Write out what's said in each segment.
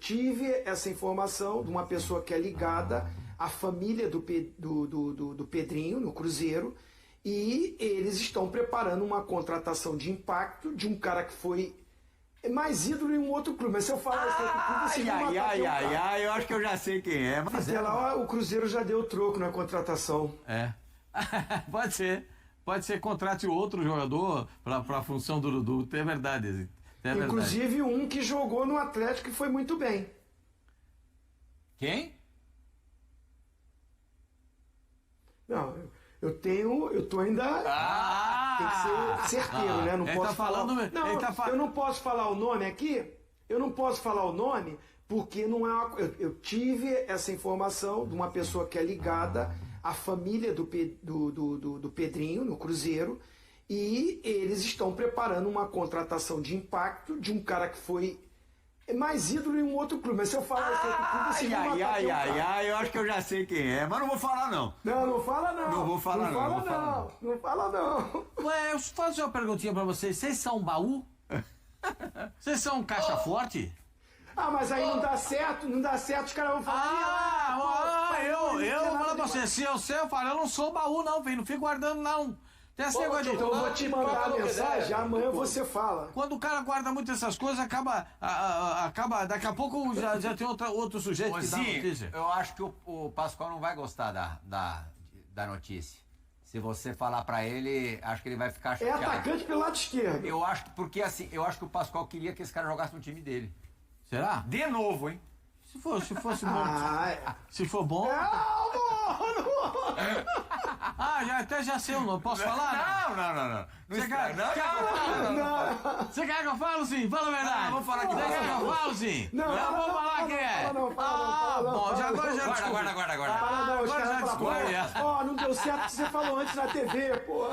tive essa informação de uma pessoa que é ligada à família do Pedrinho, no Cruzeiro, e eles estão preparando uma contratação de impacto de um cara que foi mais ídolo em um outro clube. Mas se eu falar esse outro clube, vocês vão matar eu acho que eu já sei quem é. Mas até lá, o Cruzeiro já deu troco na contratação. É. Pode ser. Pode ser contrate outro jogador para a função do. É verdade. Inclusive um que jogou no Atlético e foi muito bem. Quem? Não, eu tô ainda. Tem que ser certeiro, né? Não posso falar. Eu não posso falar o nome aqui. Eu não posso falar o nome porque não é uma. Eu tive essa informação de uma pessoa que é ligada à família do Pedrinho, no Cruzeiro, e eles estão preparando uma contratação de impacto de um cara que foi mais ídolo em um outro clube. Mas se eu falar esse outro clube, vocês vão matar eu acho que eu já sei quem é, mas não vou falar não. Não fala não. Não vou falar Não fala não. Ué, eu faço uma perguntinha pra vocês. Vocês são um baú? Vocês são um caixa forte? Mas aí não dá certo, os caras vão falar. Eu vou falar pra você, se eu sei, eu falo, eu não sou baú não, filho, não fico guardando não. Então eu vou te mandar a mensagem, amanhã você fala. Quando o cara guarda muito essas coisas, acaba daqui a pouco já tem outro sujeito que dá notícia. Eu acho que o Pascoal não vai gostar da notícia. Se você falar pra ele, acho que ele vai ficar chateado. É atacante pelo lado esquerdo. Eu acho que o Pascoal queria que esse cara jogasse no time dele. Será? De novo, hein? Se fosse bom. Se for bom. Já sei o nome. Posso falar? Não. Você quer que eu falo sim? Fala a verdade. Não, vamos falar aqui. Você quer que eu falo sim? Não, vou falar quem é. Agora já desculpa. Não deu certo o que você falou antes na TV, pô.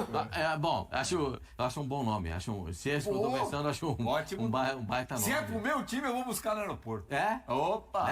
Bom, acho um bom nome. Se esse que eu tô pensando, acho um baita nome. Se é pro meu time, eu vou buscar no aeroporto. É? Opa!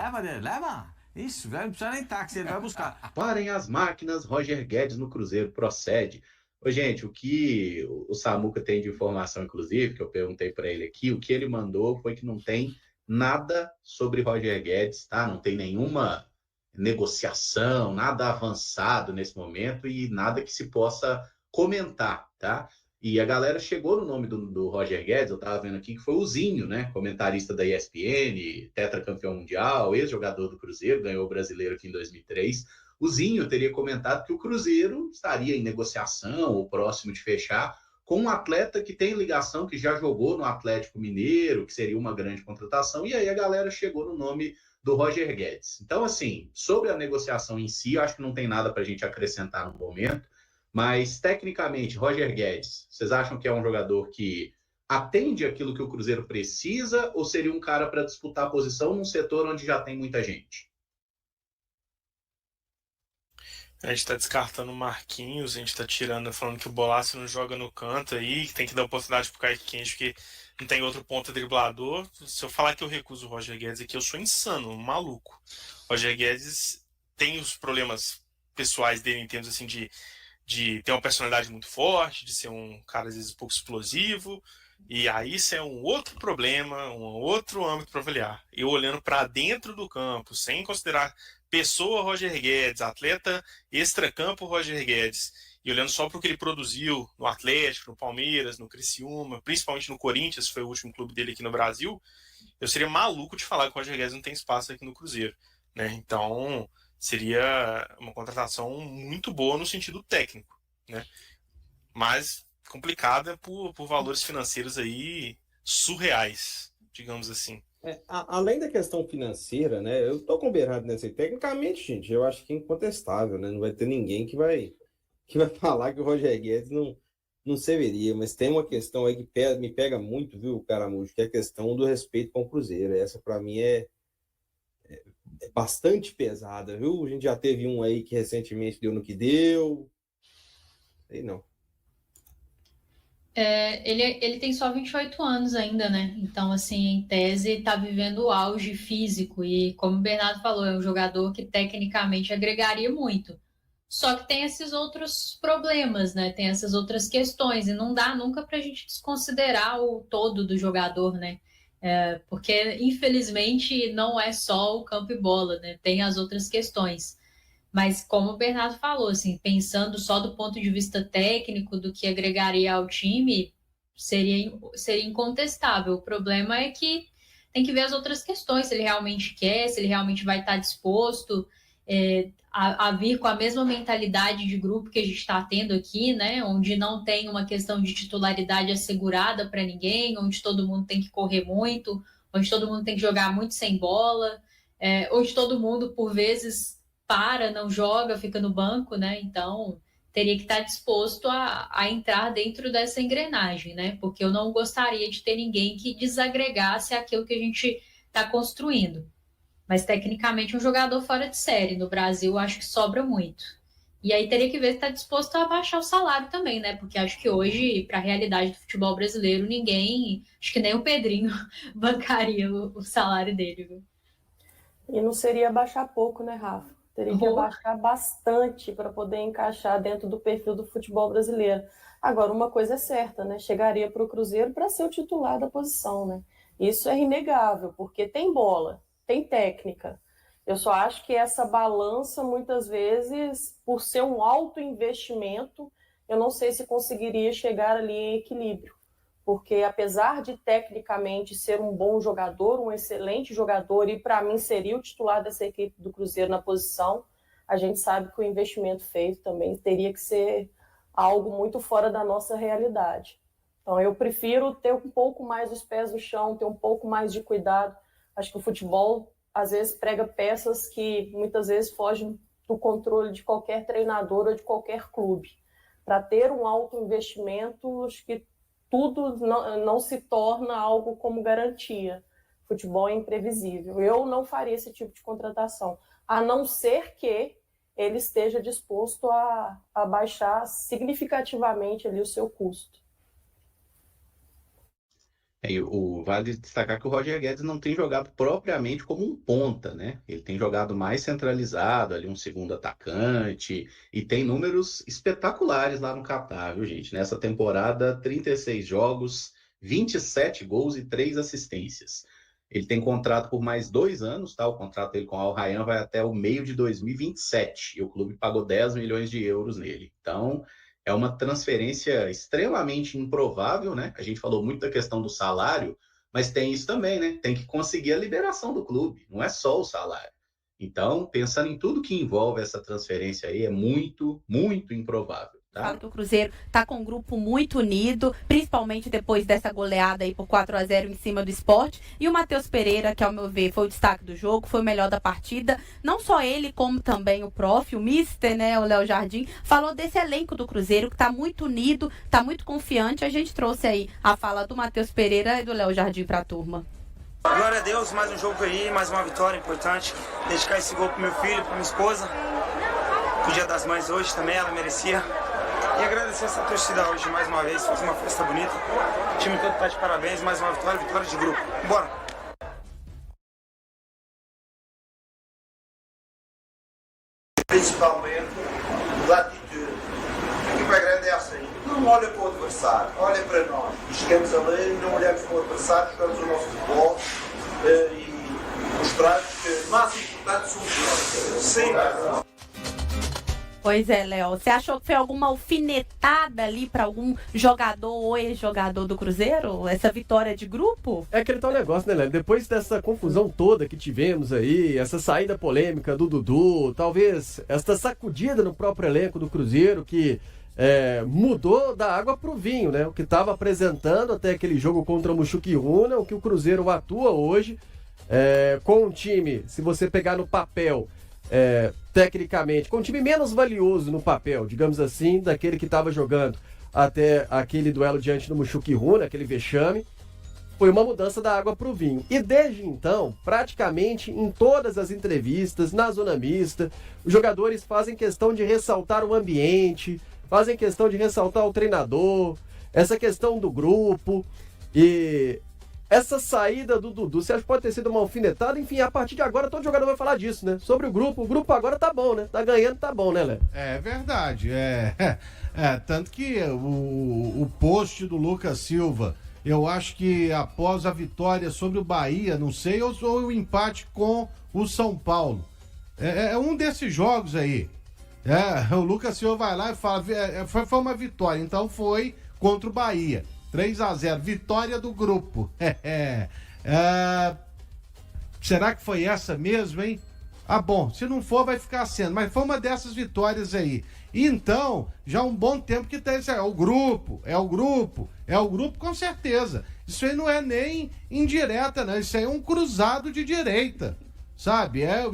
Leva. Isso, não precisa nem táxi, ele vai buscar. Parem as máquinas, Roger Guedes no Cruzeiro, procede. Ô, gente, o que o Samuca tem de informação, inclusive, que eu perguntei para ele aqui, o que ele mandou foi que não tem nada sobre Roger Guedes, tá? Não tem nenhuma negociação, nada avançado nesse momento e nada que se possa comentar, tá? E a galera chegou no nome do Roger Guedes, eu estava vendo aqui, que foi o Zinho, né? Comentarista da ESPN, tetracampeão mundial, ex-jogador do Cruzeiro, ganhou o Brasileiro aqui em 2003. O Zinho teria comentado que o Cruzeiro estaria em negociação ou próximo de fechar com um atleta que tem ligação, que já jogou no Atlético Mineiro, que seria uma grande contratação, e aí a galera chegou no nome do Roger Guedes. Então, assim, sobre a negociação em si, eu acho que não tem nada para a gente acrescentar no momento. Mas, tecnicamente, Roger Guedes, vocês acham que é um jogador que atende aquilo que o Cruzeiro precisa ou seria um cara para disputar a posição num setor onde já tem muita gente? A gente tá descartando o Marquinhos, a gente tá falando que o Bolasso não joga no canto aí, que tem que dar oportunidade pro Kaique Kenji, que não tem outro ponta driblador. Se eu falar que eu recuso o Roger Guedes aqui, eu sou insano, um maluco. O Roger Guedes tem os problemas pessoais dele, em termos assim de ter uma personalidade muito forte, de ser um cara às vezes um pouco explosivo, e aí isso é um outro problema, um outro âmbito para avaliar. Eu olhando para dentro do campo, sem considerar pessoa Roger Guedes, atleta extracampo Roger Guedes, e olhando só para o que ele produziu no Atlético, no Palmeiras, no Criciúma, principalmente no Corinthians, foi o último clube dele aqui no Brasil, eu seria maluco de falar que o Roger Guedes não tem espaço aqui no Cruzeiro, né? Então seria uma contratação muito boa no sentido técnico, né? Mas complicada por valores financeiros aí surreais, digamos assim. Além da questão financeira, né? Eu tô com o Berrado nessa aí. Tecnicamente, gente, eu acho que é incontestável, né? Não vai ter ninguém que vai falar que o Roger Guedes não serviria, mas tem uma questão aí que me pega muito, viu, Caramujo, que é a questão do respeito com o Cruzeiro. Essa, para mim, é bastante pesada, viu? A gente já teve um aí que recentemente deu no que deu. Sei não. Ele tem só 28 anos ainda, né? Então, assim, em tese, tá vivendo o auge físico. E, como o Bernardo falou, é um jogador que tecnicamente agregaria muito. Só que tem esses outros problemas, né? Tem essas outras questões. E não dá nunca pra gente desconsiderar o todo do jogador, né? Porque, infelizmente, não é só o campo e bola, né? Tem as outras questões. Mas, como o Bernardo falou, assim, pensando só do ponto de vista técnico, do que agregaria ao time, seria incontestável. O problema é que tem que ver as outras questões, se ele realmente quer, se ele realmente vai estar disposto a vir com a mesma mentalidade de grupo que a gente está tendo aqui, né? Onde não tem uma questão de titularidade assegurada para ninguém, onde todo mundo tem que correr muito, onde todo mundo tem que jogar muito sem bola, onde todo mundo, por vezes, não joga, fica no banco, né? Então, teria que estar disposto a entrar dentro dessa engrenagem, né? Porque eu não gostaria de ter ninguém que desagregasse aquilo que a gente está construindo. Mas, tecnicamente, um jogador fora de série no Brasil, acho que sobra muito. E aí teria que ver se está disposto a baixar o salário também, né? Porque acho que hoje, para a realidade do futebol brasileiro, ninguém, acho que nem o Pedrinho, bancaria o salário dele, viu? E não seria baixar pouco, né, Rafa? Teria que abaixar bastante para poder encaixar dentro do perfil do futebol brasileiro. Agora, uma coisa é certa, né? Chegaria para o Cruzeiro para ser o titular da posição, né? Isso é inegável, porque tem bola, tem técnica. Eu só acho que essa balança, muitas vezes, por ser um alto investimento, eu não sei se conseguiria chegar ali em equilíbrio. Porque apesar de tecnicamente ser um bom jogador, um excelente jogador, e para mim seria o titular dessa equipe do Cruzeiro na posição, a gente sabe que o investimento feito também teria que ser algo muito fora da nossa realidade. Então eu prefiro ter um pouco mais os pés no chão, ter um pouco mais de cuidado. Acho que o futebol às vezes prega peças que muitas vezes fogem do controle de qualquer treinador ou de qualquer clube. Para ter um alto investimento, acho que tudo não se torna algo como garantia. Futebol é imprevisível. Eu não faria esse tipo de contratação, a não ser que ele esteja disposto a baixar significativamente ali o seu custo. Vale destacar que o Roger Guedes não tem jogado propriamente como um ponta, né? Ele tem jogado mais centralizado, ali um segundo atacante, e tem números espetaculares lá no Catar, viu, gente? Nessa temporada, 36 jogos, 27 gols e 3 assistências. Ele tem contrato por mais 2 anos, tá? O contrato dele com o Al Rayyan vai até o meio de 2027, e o clube pagou 10 milhões de euros nele. Então, é uma transferência extremamente improvável, né? A gente falou muito da questão do salário, mas tem isso também, né? Tem que conseguir a liberação do clube, não é só o salário. Então, pensando em tudo que envolve essa transferência aí, é muito, muito improvável. Tá? O Cruzeiro está com um grupo muito unido, principalmente depois dessa goleada aí por 4-0 em cima do Sport. E o Matheus Pereira, que ao meu ver foi o destaque do jogo, foi o melhor da partida. Não só ele, como também o prof, o mister, né, o Léo Jardim, falou desse elenco do Cruzeiro que está muito unido, está muito confiante. A gente trouxe aí a fala do Matheus Pereira e do Léo Jardim para a turma. Glória a Deus, mais um jogo aí, mais uma vitória importante. Dedicar esse gol pro meu filho, pra minha esposa. Pro Dia das Mães hoje também, ela merecia. E agradecer essa torcida hoje mais uma vez, fazer uma festa bonita. O time todo tá de parabéns, mais uma vitória de grupo. Bora! Principalmente da atitude. A equipa grande é assim. Não olha para o adversário, olha para nós. Chegamos ali, não olhamos para o adversário, jogamos o nosso futebol e mostramos que o mais importante somos nós. Sim. Pois é, Léo. Você achou que foi alguma alfinetada ali para algum jogador ou ex-jogador do Cruzeiro? Essa vitória de grupo? É aquele tal negócio, né, Léo? Depois dessa confusão toda que tivemos aí, essa saída polêmica do Dudu, talvez essa sacudida no próprio elenco do Cruzeiro que mudou da água pro vinho, né? O que estava apresentando até aquele jogo contra o Muxuquiruna, o que o Cruzeiro atua hoje, com um time, se você pegar no papel... tecnicamente, com um time menos valioso no papel, digamos assim, daquele que estava jogando até aquele duelo diante do Muxuquiruna, aquele vexame, foi uma mudança da água para o vinho. E desde então, praticamente em todas as entrevistas, na zona mista, os jogadores fazem questão de ressaltar o ambiente, fazem questão de ressaltar o treinador, essa questão do grupo e... essa saída do Dudu, você acha que pode ter sido uma alfinetada? Enfim, a partir de agora todo jogador vai falar disso, né? Sobre o grupo agora tá bom, né? Tá ganhando, tá bom, né, Léo? É verdade, tanto que o post do Lucas Silva Eu acho que após a vitória sobre o Bahia, não sei, ou o empate com o São Paulo. É um desses jogos aí. O Lucas Silva vai lá e fala, foi uma vitória, então foi contra o Bahia. 3-0, vitória do grupo. Será que foi essa mesmo, hein? Bom, se não for vai ficar sendo, mas foi uma dessas vitórias aí. Então, já há um bom tempo que tem isso aí, é o grupo com certeza. Isso aí não é nem indireta, não, isso aí é um cruzado de direita, sabe? É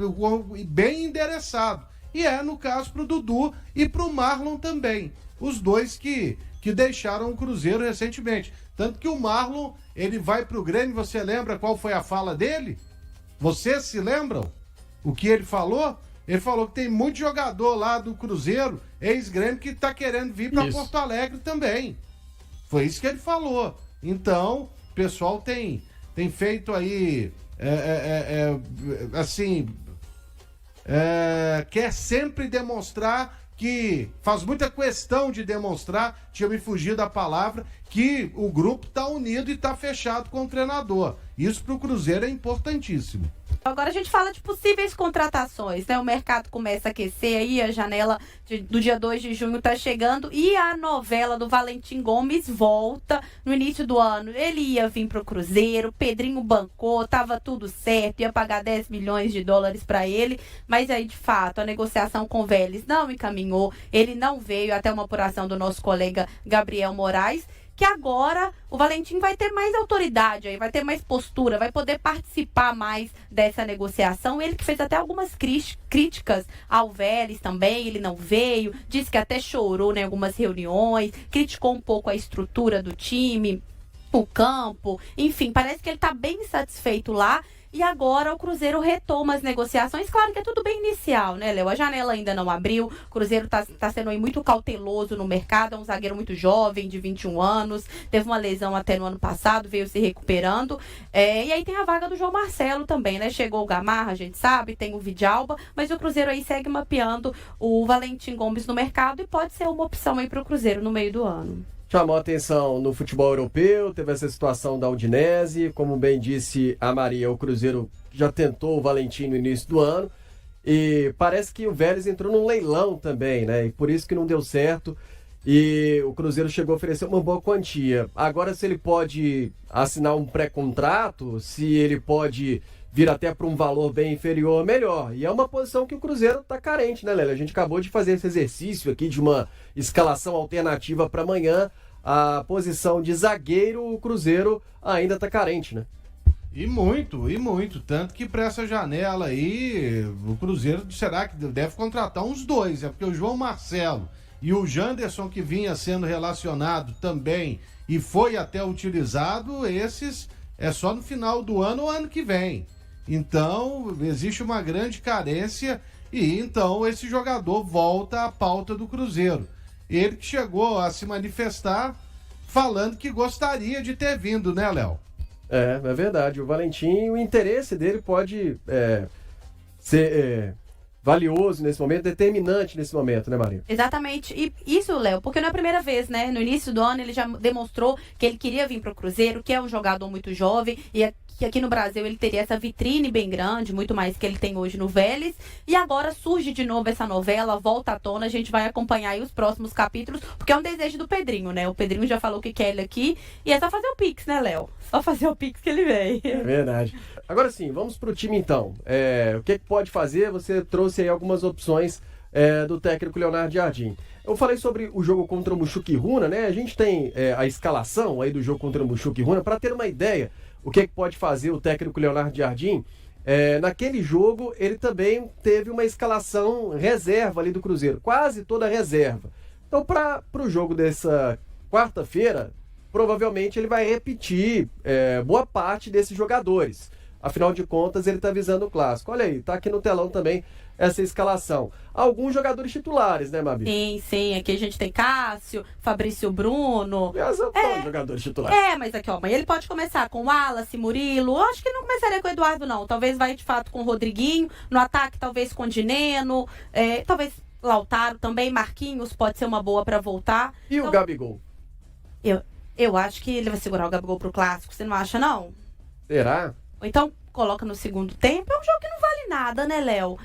bem endereçado. E no caso pro Dudu e pro Marlon também. Os dois que deixaram o Cruzeiro recentemente. Tanto que o Marlon, ele vai pro Grêmio, você lembra qual foi a fala dele? Vocês se lembram? O que ele falou? Ele falou que tem muito jogador lá do Cruzeiro, ex-Grêmio, que tá querendo vir para Porto Alegre também. Foi isso que ele falou. Então, o pessoal tem feito aí, quer sempre demonstrar que faz muita questão de demonstrar, tinha me fugido da palavra, que o grupo tá unido e tá fechado com o treinador. Isso pro Cruzeiro é importantíssimo. Agora a gente fala de possíveis contratações, né? O mercado começa a aquecer aí, a janela do dia 2 de junho tá chegando e a novela do Valentim Gomes volta no início do ano. Ele ia vir pro Cruzeiro, Pedrinho bancou, tava tudo certo, ia pagar 10 milhões de dólares para ele, mas aí de fato a negociação com o Vélez não encaminhou, ele não veio, até uma apuração do nosso colega Gabriel Moraes, que agora o Valentim vai ter mais autoridade, aí vai ter mais postura, vai poder participar mais dessa negociação. Ele que fez até algumas críticas ao Vélez também, ele não veio, disse que até chorou em algumas reuniões, criticou um pouco a estrutura do time, o campo, enfim, parece que ele está bem satisfeito lá. E agora o Cruzeiro retoma as negociações. Claro que é tudo bem inicial, né, Léo? A janela ainda não abriu. O Cruzeiro tá sendo aí muito cauteloso no mercado. É um zagueiro muito jovem, de 21 anos. Teve uma lesão até no ano passado, veio se recuperando. E aí tem a vaga do João Marcelo também, né? Chegou o Gamarra, a gente sabe, tem o Vidalba. Mas o Cruzeiro aí segue mapeando o Valentim Gomes no mercado e pode ser uma opção aí pro Cruzeiro no meio do ano. Chamou a atenção no futebol europeu, teve essa situação da Udinese, como bem disse a Maria, o Cruzeiro já tentou o Valentim no início do ano, e parece que o Vélez entrou num leilão também, né, e por isso que não deu certo, e o Cruzeiro chegou a oferecer uma boa quantia. Agora, se ele pode assinar um pré-contrato, se ele pode vir até para um valor bem inferior, melhor. E é uma posição que o Cruzeiro está carente, né, Lélia? A gente acabou de fazer esse exercício aqui de uma escalação alternativa para amanhã. A posição de zagueiro, o Cruzeiro ainda está carente, né? E muito. Tanto que para essa janela aí, o Cruzeiro, será que deve contratar uns dois? É porque o João Marcelo e o Janderson, que vinha sendo relacionado também e foi até utilizado, esses é só no final do ano ou ano que vem. Então, existe uma grande carência e então esse jogador volta à pauta do Cruzeiro. Ele que chegou a se manifestar falando que gostaria de ter vindo, né, Léo? É verdade. O Valentim, o interesse dele pode ser valioso nesse momento, determinante nesse momento, né, Maria? Exatamente. E isso, Léo, porque não é a primeira vez, né? No início do ano ele já demonstrou que ele queria vir para o Cruzeiro, que é um jogador muito jovem e que aqui no Brasil ele teria essa vitrine bem grande, muito mais que ele tem hoje no Vélez. E agora surge de novo essa novela, volta à tona, a gente vai acompanhar aí os próximos capítulos, porque é um desejo do Pedrinho, né? O Pedrinho já falou que quer ele aqui, e é só fazer o Pix, né, Léo? Só fazer o Pix que ele vem. É verdade. Agora sim, vamos pro time então. O que pode fazer? Você trouxe aí algumas opções do técnico Leonardo Jardim. Eu falei sobre o jogo contra o Mushuc Runa, né? A gente tem a escalação aí do jogo contra o Mushuc Runa, para ter uma ideia o que pode fazer o técnico Leonardo Jardim. Naquele jogo, ele também teve uma escalação reserva ali do Cruzeiro, quase toda reserva. Então, para o jogo dessa quarta-feira, provavelmente ele vai repetir boa parte desses jogadores. Afinal de contas, ele está visando o clássico. Olha aí, tá aqui no telão também essa escalação. Alguns jogadores titulares, né, Mabi? Sim. Aqui a gente tem Cássio, Fabrício Bruno. São jogadores titulares. Mas aqui, ó, mas ele pode começar com Wallace, Murilo. Eu acho que não começaria com o Eduardo, não. Talvez vai, de fato, com o Rodriguinho. No ataque, talvez com o Dineno. Talvez Lautaro também. Marquinhos pode ser uma boa para voltar. E o Gabigol? Eu acho que ele vai segurar o Gabigol pro clássico, você não acha, não? Será? Ou então, coloca no segundo tempo, é um jogo que não vale nada, né, Léo?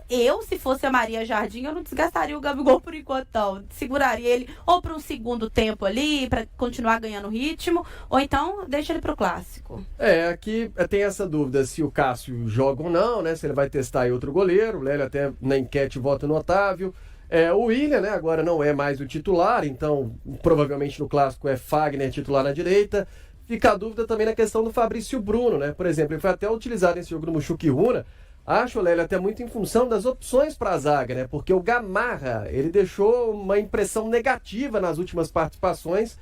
Eu, se fosse a Maria Jardim, eu não desgastaria o Gabigol por enquanto, não. Seguraria ele ou para um segundo tempo ali, para continuar ganhando ritmo, ou então deixa ele pro clássico. Aqui tem essa dúvida se o Cássio joga ou não, né? Se ele vai testar aí outro goleiro. O Lélio até na enquete vota no Otávio. O William, né, agora não é mais o titular, então provavelmente no clássico é Fagner titular na direita. Fica a dúvida também na questão do Fabrício Bruno, né? Por exemplo, ele foi até utilizado nesse jogo do Mushuki Runa. Acho, Lélio, até muito em função das opções para a zaga, né? Porque o Gamarra, ele deixou uma impressão negativa nas últimas participações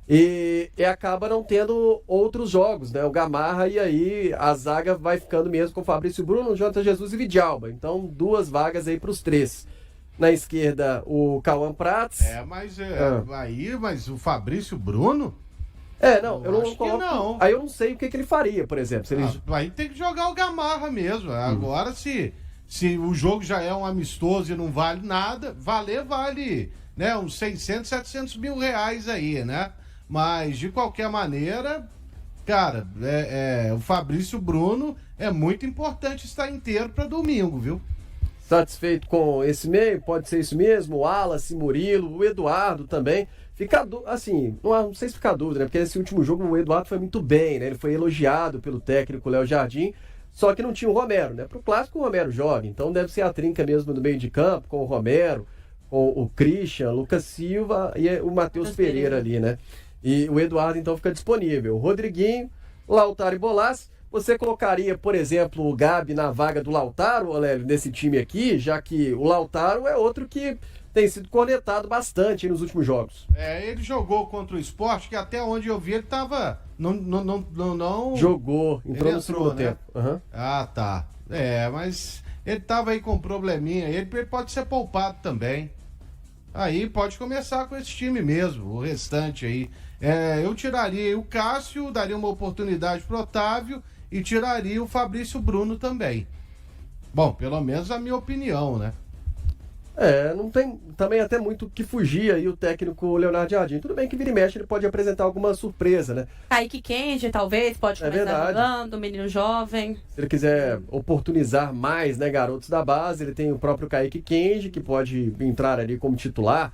e acaba não tendo outros jogos, né? O Gamarra, e aí a zaga vai ficando mesmo com o Fabrício Bruno, Jonathan Jesus e Vidalba. Então, 2 vagas aí para os 3. Na esquerda, o Cauã Prats. Mas o Fabrício Bruno? Eu não coloco. Não. Aí eu não sei o que ele faria, por exemplo. Se ele... Aí tem que jogar o Gamarra mesmo. Agora, se o jogo já é um amistoso e não vale nada, vale, né, uns 600, 700 mil reais aí, né? Mas, de qualquer maneira, cara, o Fabrício Bruno é muito importante estar inteiro para domingo, viu? Satisfeito com esse meio? Pode ser isso mesmo? O Wallace, Murilo, o Eduardo também. Fica assim, não sei se fica dúvida, né? Porque nesse último jogo o Eduardo foi muito bem, né? Ele foi elogiado pelo técnico Léo Jardim, só que não tinha o Romero, né? Pro clássico o Romero joga, então deve ser a trinca mesmo do meio de campo, com o Romero, com o Christian, Lucas Silva e o Matheus Pereira ali, né? E o Eduardo então fica disponível. O Rodriguinho, Lautaro e Bolassi. Você colocaria, por exemplo, o Gabi na vaga do Lautaro, Olélio, nesse time aqui, já que o Lautaro é outro que tem sido cornetado bastante nos últimos jogos. Ele jogou contra o Sport, que até onde eu vi ele tava... Não... Jogou, entrou no segundo tempo. Uhum. Ah, tá. Mas ele tava aí com um probleminha, ele pode ser poupado também. Aí pode começar com esse time mesmo, o restante aí. Eu tiraria o Cássio, daria uma oportunidade pro Otávio e tiraria o Fabrício Bruno também. Bom, pelo menos a minha opinião, né? Não tem também até muito que fugir aí o técnico Leonardo Jardim. Tudo bem que vira e mexe, ele pode apresentar alguma surpresa, né? Kaique Kenji, talvez, pode começar jogando, menino jovem. Se ele quiser oportunizar mais, né, garotos da base, ele tem o próprio Kaique Kenji, que pode entrar ali como titular.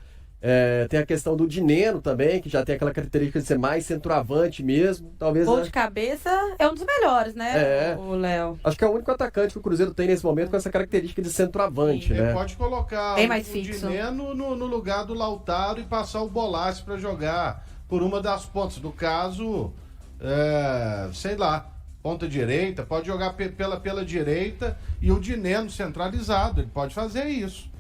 Tem a questão do Dineno também, que já tem aquela característica de ser mais centroavante mesmo. Talvez. Gol de cabeça é um dos melhores, né, o Léo? Acho que é o único atacante que o Cruzeiro tem nesse momento com essa característica de centroavante, né? Pode colocar o Dineno no lugar do Lautaro e passar o Bolassi para jogar por uma das pontas. No caso, sei lá, ponta direita, pode jogar pela direita e o Dineno centralizado, ele pode fazer isso.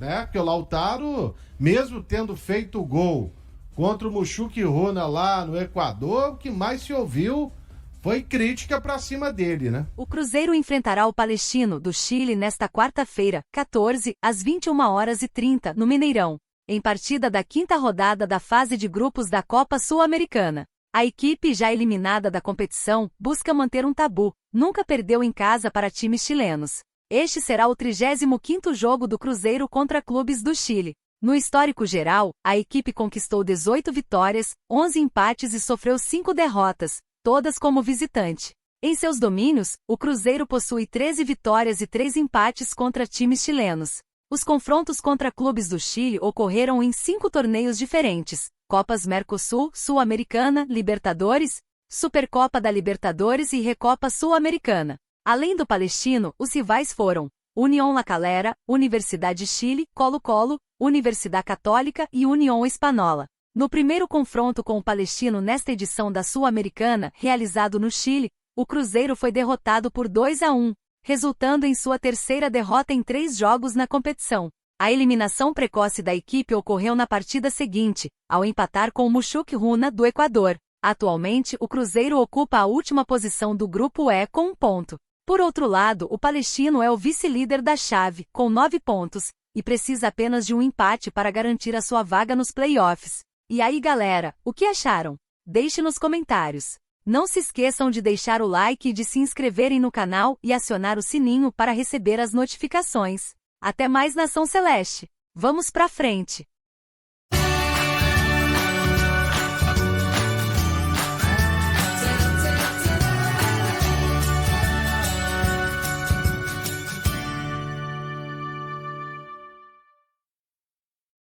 Né? Porque o Lautaro, mesmo tendo feito o gol contra o Mushuki Runa lá no Equador, o que mais se ouviu foi crítica pra cima dele, né? O Cruzeiro enfrentará o Palestino do Chile nesta quarta-feira, 14, às 21h30, no Mineirão, em partida da 5ª rodada da fase de grupos da Copa Sul-Americana. A equipe, já eliminada da competição, busca manter um tabu, nunca perdeu em casa para times chilenos. Este será o 35º jogo do Cruzeiro contra clubes do Chile. No histórico geral, a equipe conquistou 18 vitórias, 11 empates e sofreu 5 derrotas, todas como visitante. Em seus domínios, o Cruzeiro possui 13 vitórias e 3 empates contra times chilenos. Os confrontos contra clubes do Chile ocorreram em 5 torneios diferentes: Copas Mercosul, Sul-Americana, Libertadores, Supercopa da Libertadores e Recopa Sul-Americana. Além do Palestino, os rivais foram União La Calera, Universidade Chile, Colo-Colo, Universidade Católica e União Espanhola. No primeiro confronto com o Palestino nesta edição da Sul-Americana, realizado no Chile, o Cruzeiro foi derrotado por 2-1, resultando em sua terceira derrota em 3 jogos na competição. A eliminação precoce da equipe ocorreu na partida seguinte, ao empatar com o Mushuki Runa do Equador. Atualmente, o Cruzeiro ocupa a última posição do Grupo E com 1 ponto. Por outro lado, o Palestino é o vice-líder da chave, com 9 pontos, e precisa apenas de um empate para garantir a sua vaga nos playoffs. E aí, galera, o que acharam? Deixe nos comentários. Não se esqueçam de deixar o like e de se inscreverem no canal e acionar o sininho para receber as notificações. Até mais, Nação Celeste! Vamos pra frente!